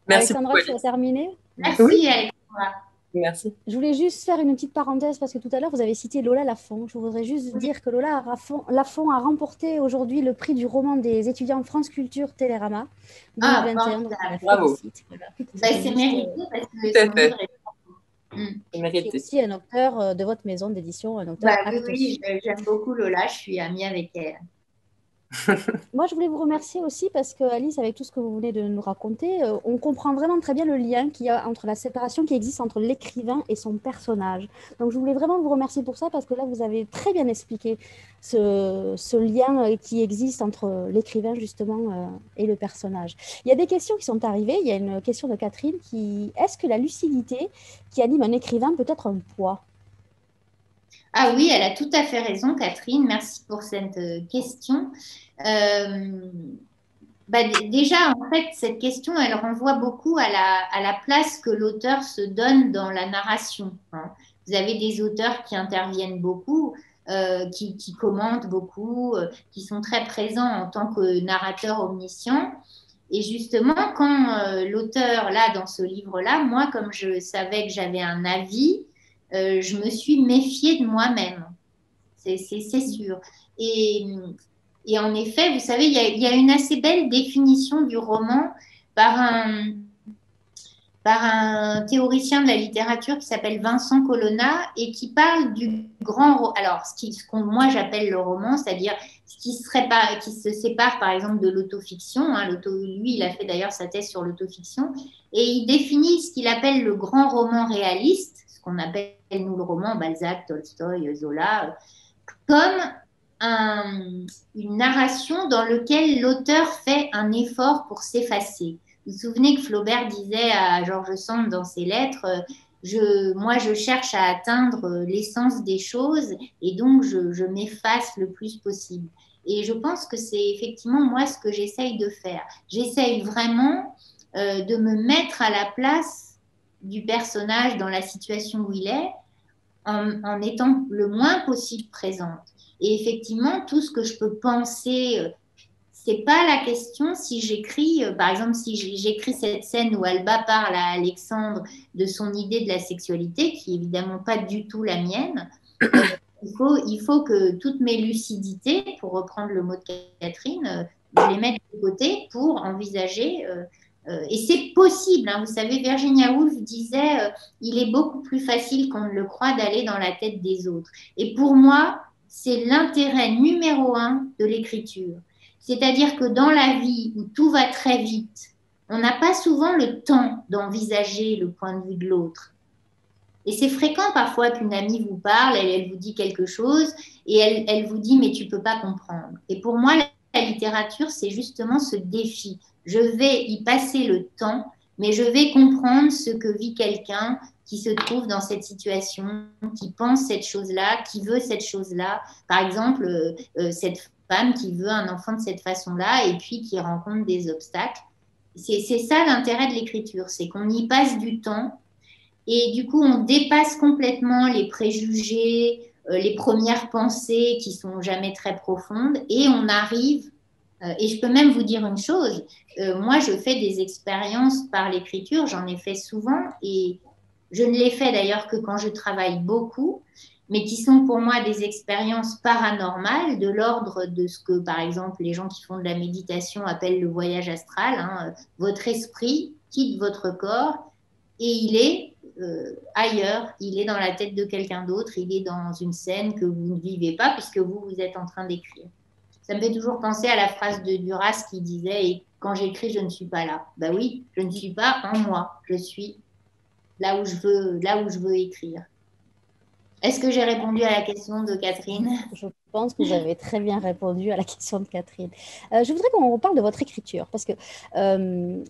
Merci Alexandra, beaucoup, tu as Alice. terminé? Oui, Merci, Alexandra. merci. Je voulais juste faire une petite parenthèse parce que tout à l'heure, vous avez cité Lola Lafont. Je voudrais juste dire que Lafont a remporté aujourd'hui le prix du roman des étudiants France Culture Télérama Ah, 2021. Donc, on la Bravo. félicite. Voilà. bah, c'est Juste, mérité parce Tout que à son fait. livre est... Mm. C'est qui est mérité. aussi un auteur de votre maison d'édition, un auteur Bah, oui, Actes oui, Sud. j'aime beaucoup Lola, je suis amie avec elle. Moi, je voulais vous remercier aussi parce que Alice, avec tout ce que vous venez de nous raconter, on comprend vraiment très bien le lien qu'il y a entre la séparation qui existe entre l'écrivain et son personnage. Donc, je voulais vraiment vous remercier pour ça parce que là, vous avez très bien expliqué ce lien qui existe entre l'écrivain justement et le personnage. Il y a des questions qui sont arrivées. Il y a une question de Catherine qui est-ce que la lucidité qui anime un écrivain peut être un poids? Ah oui, elle a tout à fait raison, Catherine. Merci pour cette question. Euh, déjà, en fait, cette question, elle renvoie beaucoup à la place que l'auteur se donne dans la narration, hein. Vous avez des auteurs qui interviennent beaucoup, qui commentent beaucoup, qui sont très présents en tant que narrateurs omniscients. Et justement, quand l'auteur, là, dans ce livre-là, moi, comme je savais que j'avais un avis, je me suis méfiée de moi-même. C'est sûr. Et, et en effet, vous savez, il y a une assez belle définition du roman par par un théoricien de la littérature qui s'appelle Vincent Colonna et qui parle du alors ce qu'on moi j'appelle le roman, c'est-à-dire ce qui se sépare par exemple de l'autofiction, hein, lui il a fait d'ailleurs sa thèse sur l'autofiction et il définit ce qu'il appelle le grand roman réaliste, ce qu'on appelle nous le roman Balzac, Tolstoï, Zola, comme une narration dans laquelle l'auteur fait un effort pour s'effacer. Vous vous souvenez que Flaubert disait à George Sand dans ses lettres, moi je cherche à atteindre l'essence des choses et donc je m'efface le plus possible. Et je pense que c'est effectivement moi ce que j'essaye de faire. J'essaye vraiment de me mettre à la place du personnage dans la situation où il est en étant le moins possible présente. Et effectivement, tout ce que je peux penser, c'est pas la question si j'écris, par exemple, si j'écris cette scène où Alba parle à Alexandre de son idée de la sexualité, qui est évidemment pas du tout la mienne. Il faut que toutes mes lucidités, pour reprendre le mot de Catherine, je les mette de côté pour envisager. Et c'est possible, hein. Vous savez, Virginia Woolf disait il est beaucoup plus facile qu'on ne le croit d'aller dans la tête des autres. Et pour moi, c'est l'intérêt numéro un de l'écriture. C'est-à-dire que dans la vie où tout va très vite, on n'a pas souvent le temps d'envisager le point de vue de l'autre. Et c'est fréquent parfois qu'une amie vous parle, elle vous dit quelque chose et elle vous dit mais tu peux pas comprendre. Et pour moi, la littérature, c'est justement ce défi. Je vais y passer le temps, mais je vais comprendre ce que vit quelqu'un qui se trouve dans cette situation, qui pense cette chose-là, qui veut cette chose-là. Par exemple, cette femme qui veut un enfant de cette façon-là et puis qui rencontre des obstacles. C'est ça l'intérêt de l'écriture, c'est qu'on y passe du temps et du coup, on dépasse complètement les préjugés, les premières pensées qui sont jamais très profondes, et on arrive. Et je peux même vous dire une chose. Moi, je fais des expériences par l'écriture. J'en ai fait souvent, et je ne les fais d'ailleurs que quand je travaille beaucoup, mais qui sont pour moi des expériences paranormales de l'ordre de ce que, par exemple, les gens qui font de la méditation appellent le voyage astral, hein. Votre esprit quitte votre corps et il est ailleurs, il est dans la tête de quelqu'un d'autre, il est dans une scène que vous ne vivez pas puisque vous êtes en train d'écrire. Ça me fait toujours penser à la phrase de Duras qui disait et quand j'écris, je ne suis pas là. Ben oui, je ne suis pas en moi. Je suis là où je veux écrire. Est-ce que j'ai répondu à la question de Catherine? Je pense que vous avez très bien répondu à la question de Catherine. Je voudrais qu'on parle de votre écriture, parce que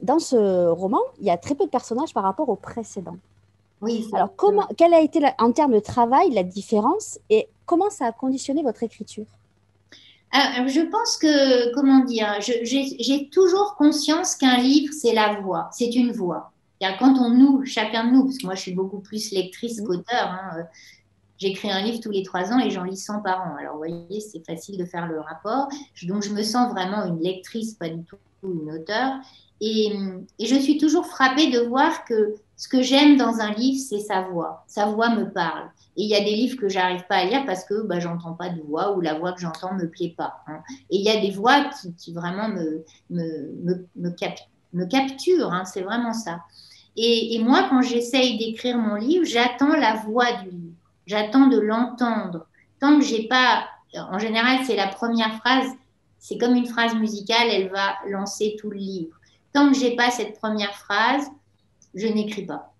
dans ce roman, il y a très peu de personnages par rapport au précédent. Oui. Alors, quelle a été, en termes de travail, la différence et comment ça a conditionné votre écriture? Je pense que, comment dire, j'ai toujours conscience qu'un livre, c'est la voix, c'est une voix. Quand chacun de nous, parce que moi je suis beaucoup plus lectrice qu'auteur, hein, j'écris un livre tous les 3 ans et j'en lis 100 par an. Alors, vous voyez, c'est facile de faire le rapport. Donc, je me sens vraiment une lectrice, pas du tout une auteure. Et je suis toujours frappée de voir que ce que j'aime dans un livre, c'est sa voix. Sa voix me parle. Et il y a des livres que j'arrive pas à lire parce que j'entends pas de voix ou la voix que j'entends me plaît pas. Hein. Et il y a des voix qui vraiment me capturent. Hein. C'est vraiment ça. Et moi, quand j'essaye d'écrire mon livre, j'attends la voix du livre. J'attends de l'entendre. Tant que j'ai pas, en général, c'est la première phrase, c'est comme une phrase musicale, elle va lancer tout le livre. Tant que j'ai pas cette première phrase, je n'écris pas.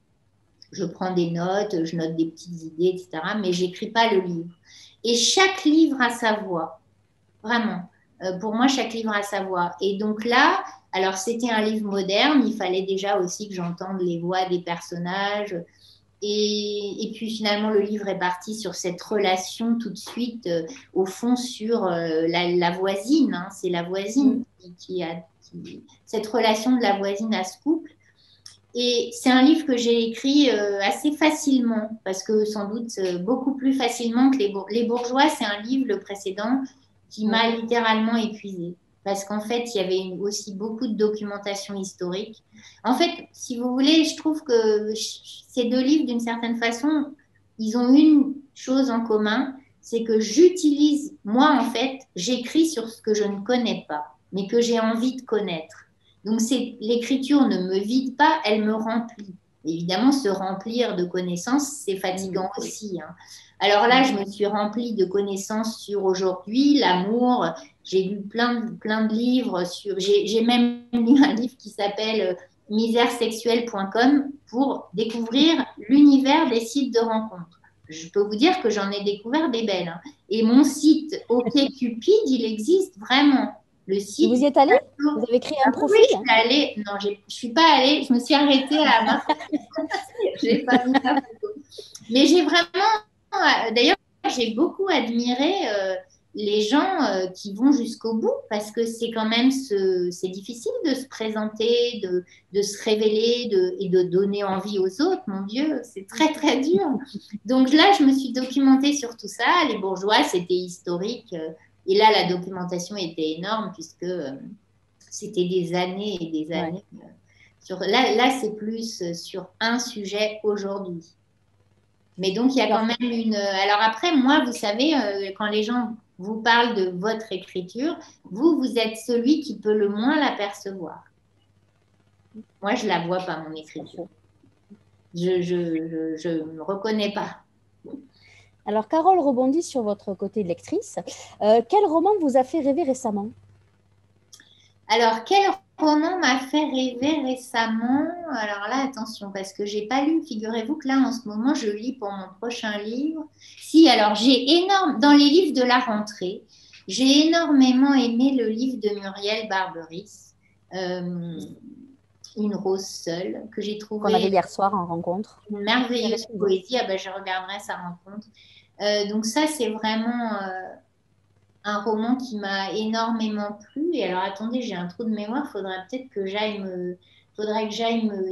Je prends des notes, je note des petites idées, etc. Mais j'écris pas le livre. Et chaque livre a sa voix, vraiment. Pour moi, chaque livre a sa voix. Et donc là, alors c'était un livre moderne, il fallait déjà aussi que j'entende les voix des personnages. Et puis finalement, le livre est parti sur cette relation tout de suite, au fond, sur la voisine. Hein. C'est la voisine cette relation de la voisine à ce couple. Et c'est un livre que j'ai écrit assez facilement, parce que sans doute beaucoup plus facilement que Les Bourgeois. C'est un livre, le précédent, qui m'a littéralement épuisée. Parce qu'en fait, il y avait aussi beaucoup de documentation historique. En fait, si vous voulez, je trouve que ces 2 livres, d'une certaine façon, ils ont une chose en commun, c'est que moi, en fait, j'écris sur ce que je ne connais pas, mais que j'ai envie de connaître. Donc, l'écriture ne me vide pas, elle me remplit. Évidemment, se remplir de connaissances, c'est fatigant aussi. Hein. Alors là, je me suis remplie de connaissances sur aujourd'hui, l'amour. J'ai lu plein de livres. J'ai même lu un livre qui s'appelle misèresexuelle.com pour découvrir l'univers des sites de rencontres. Je peux vous dire que j'en ai découvert des belles. Hein. Et mon site OkCupid, il existe vraiment. Le site. Vous y êtes allé? Vous avez créé un profil? Oui, je suis allée. Non, je ne suis pas allée. Je me suis arrêtée à ma j'ai pas mis ma photo. Mais j'ai vraiment. D'ailleurs, j'ai beaucoup admiré les gens qui vont jusqu'au bout parce que c'est quand même c'est difficile de se présenter, de se révéler et de donner envie aux autres. Mon Dieu, c'est très, très dur. Donc là, je me suis documentée sur tout ça. Les Bourgeois, c'était historique. Et là, la documentation était énorme puisque c'était des années et des années. Ouais. Là, c'est plus sur un sujet aujourd'hui. Mais donc, il y a quand même une... Alors après, moi, vous savez, quand les gens vous parlent de votre écriture, vous êtes celui qui peut le moins l'apercevoir. Moi, je ne la vois pas, mon écriture. Je ne me reconnais pas. Alors, Carole rebondit sur votre côté de lectrice. Quel roman vous a fait rêver récemment? Alors, quel roman m'a fait rêver récemment? Alors là, attention, parce que j'ai pas lu. Figurez-vous que là, en ce moment, je lis pour mon prochain livre. Si, alors dans les livres de la rentrée, j'ai énormément aimé le livre de Muriel Barberis, Une rose seule, que j'ai trouvé. Qu'on avait hier soir en rencontre. Une merveilleuse poésie. Ah ben, je regarderai sa rencontre. Donc ça, c'est vraiment un roman qui m'a énormément plu. Et alors, attendez, j'ai un trou de mémoire. Faudrait peut-être que j'aille me...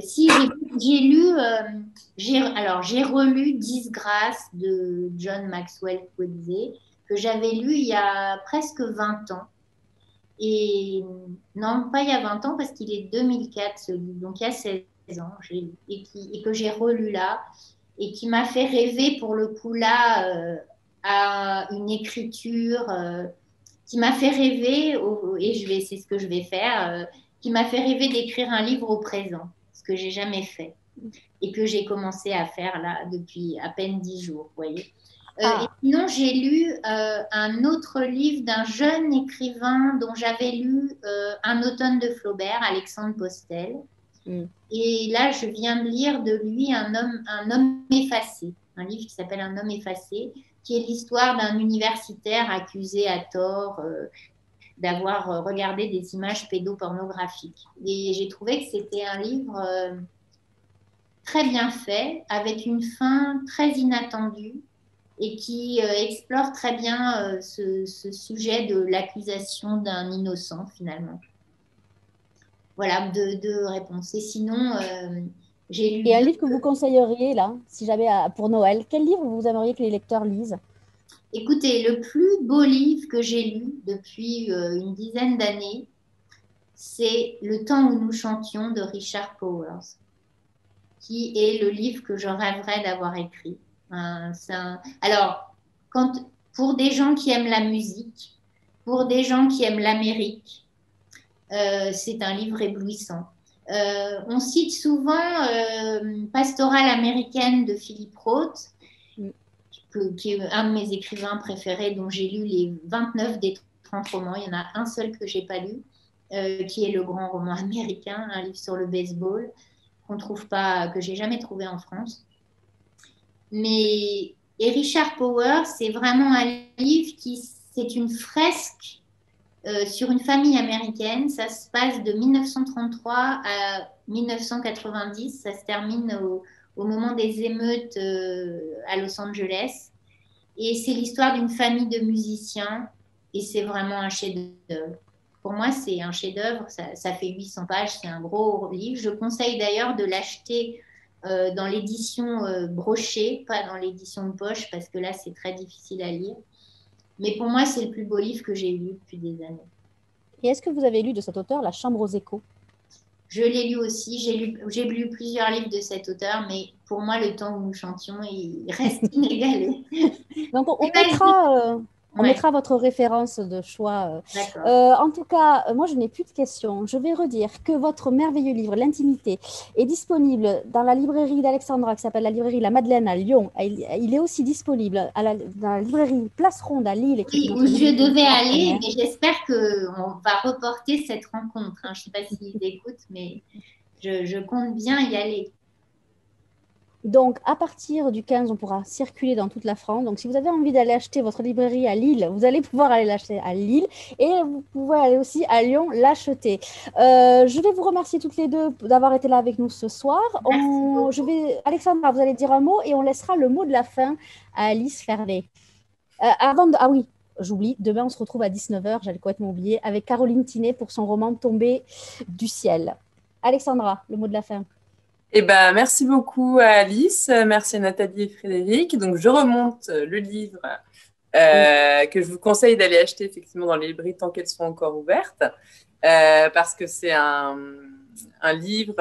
Si, j'ai lu... j'ai relu Disgrâce de John Maxwell Coetzee, que j'avais lu il y a presque 20 ans. Et non, pas il y a 20 ans, parce qu'il est 2004, ce livre. Donc, il y a 16 ans. Et que j'ai relu là. Et qui m'a fait rêver, pour le coup, là... à une écriture qui m'a fait rêver, et c'est ce que je vais faire, qui m'a fait rêver d'écrire un livre au présent, ce que j'ai jamais fait et que j'ai commencé à faire là depuis à peine 10 jours, vous voyez. Et sinon, j'ai lu un autre livre d'un jeune écrivain dont j'avais lu Un automne de Flaubert, Alexandre Postel. Et là, je viens de lire de lui Un homme effacé, un livre qui s'appelle Un homme effacé, qui est l'histoire d'un universitaire accusé à tort d'avoir regardé des images pédopornographiques. Et j'ai trouvé que c'était un livre très bien fait, avec une fin très inattendue et qui explore très bien ce sujet de l'accusation d'un innocent, finalement. Voilà, deux réponses. Et sinon, j'ai lu... Et un livre que vous conseilleriez, là, si jamais pour Noël, quel livre vous aimeriez que les lecteurs lisent? Écoutez, le plus beau livre que j'ai lu depuis une dizaine d'années, c'est Le temps où nous chantions de Richard Powers, qui est le livre que je rêverais d'avoir écrit. Alors, pour des gens qui aiment la musique, pour des gens qui aiment l'Amérique, c'est un livre éblouissant. On cite souvent Pastorale américaine de Philip Roth, qui est un de mes écrivains préférés, dont j'ai lu les 29 des 30 romans. Il y en a un seul que je n'ai pas lu, qui est le grand roman américain, un livre sur le baseball, qu'on trouve pas, que j'ai jamais trouvé en France. Et Richard Powers, c'est vraiment un livre c'est une fresque sur une famille américaine. Ça se passe de 1933 à 1990. Ça se termine au moment des émeutes à Los Angeles. Et c'est l'histoire d'une famille de musiciens. Et c'est vraiment un chef-d'œuvre. Pour moi, c'est un chef-d'œuvre. Ça fait 800 pages. C'est un gros livre. Je conseille d'ailleurs de l'acheter dans l'édition brochée, pas dans l'édition de poche, parce que là, c'est très difficile à lire. Mais pour moi, c'est le plus beau livre que j'ai lu depuis des années. Et est-ce que vous avez lu de cet auteur La Chambre aux échos? Je l'ai lu aussi. J'ai lu plusieurs livres de cet auteur, mais pour moi, Le temps où nous chantions, il reste inégalé. Donc, on mettra votre référence de choix. En tout cas, moi, je n'ai plus de questions. Je vais redire que votre merveilleux livre, L'intimité, est disponible dans la librairie d'Alexandra, qui s'appelle la librairie La Madeleine à Lyon. Il est aussi disponible dans la librairie Place Ronde à Lille. Oui, où je devais aller, mais j'espère qu'on va reporter cette rencontre. Je ne sais pas s'ils écoutent, mais je compte bien y aller. Donc, à partir du 15, on pourra circuler dans toute la France. Donc, si vous avez envie d'aller acheter votre librairie à Lille, vous allez pouvoir aller l'acheter à Lille et vous pouvez aller aussi à Lyon l'acheter. Je vais vous remercier toutes les deux d'avoir été là avec nous ce soir. Alexandra, vous allez dire un mot et on laissera le mot de la fin à Alice Fernet. Ah oui, j'oublie, demain on se retrouve à 19h, j'allais complètement oublier, avec Caroline Tinet pour son roman Tombé du ciel. Alexandra, le mot de la fin. Merci beaucoup à Alice, merci à Nathalie et Frédéric. Donc, je remonte le livre que je vous conseille d'aller acheter effectivement dans les librairies tant qu'elles sont encore ouvertes, parce que c'est un livre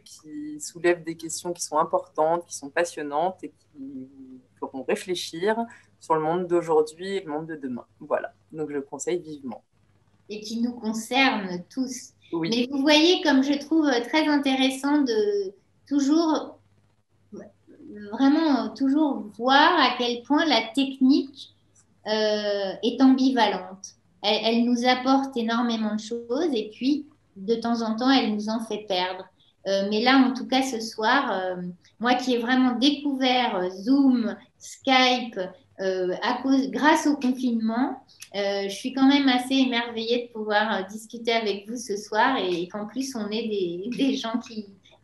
qui soulève des questions qui sont importantes, qui sont passionnantes et qui feront réfléchir sur le monde d'aujourd'hui et le monde de demain. Voilà, donc je le conseille vivement. Et qui nous concerne tous. Oui. Mais vous voyez, comme je trouve très intéressant de toujours voir à quel point la technique est ambivalente. Elle nous apporte énormément de choses et puis, de temps en temps, elle nous en fait perdre. Mais là, en tout cas, ce soir, moi qui ai vraiment découvert Zoom, Skype, grâce au confinement, je suis quand même assez émerveillée de pouvoir discuter avec vous ce soir et qu'en plus on ait des gens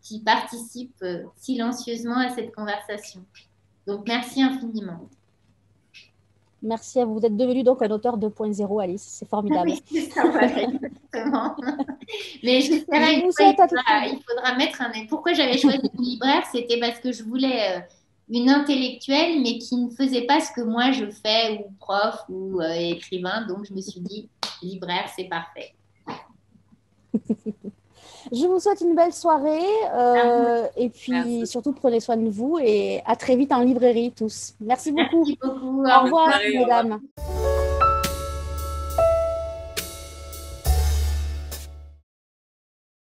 qui participent silencieusement à cette conversation. Donc merci infiniment. Merci à vous. Vous êtes devenu donc un auteur 2.0, Alice. C'est formidable. Oui, c'est ça, voilà, exactement. Mais j'espérais il faudra mettre un... Pourquoi j'avais choisi une libraire, c'était parce que je voulais une intellectuelle, mais qui ne faisait pas ce que moi je fais, ou prof, ou écrivain. Donc je me suis dit, libraire, c'est parfait. Je vous souhaite une belle soirée et puis surtout prenez soin de vous et à très vite en librairie tous. Merci beaucoup. Merci beaucoup. Au revoir, mesdames.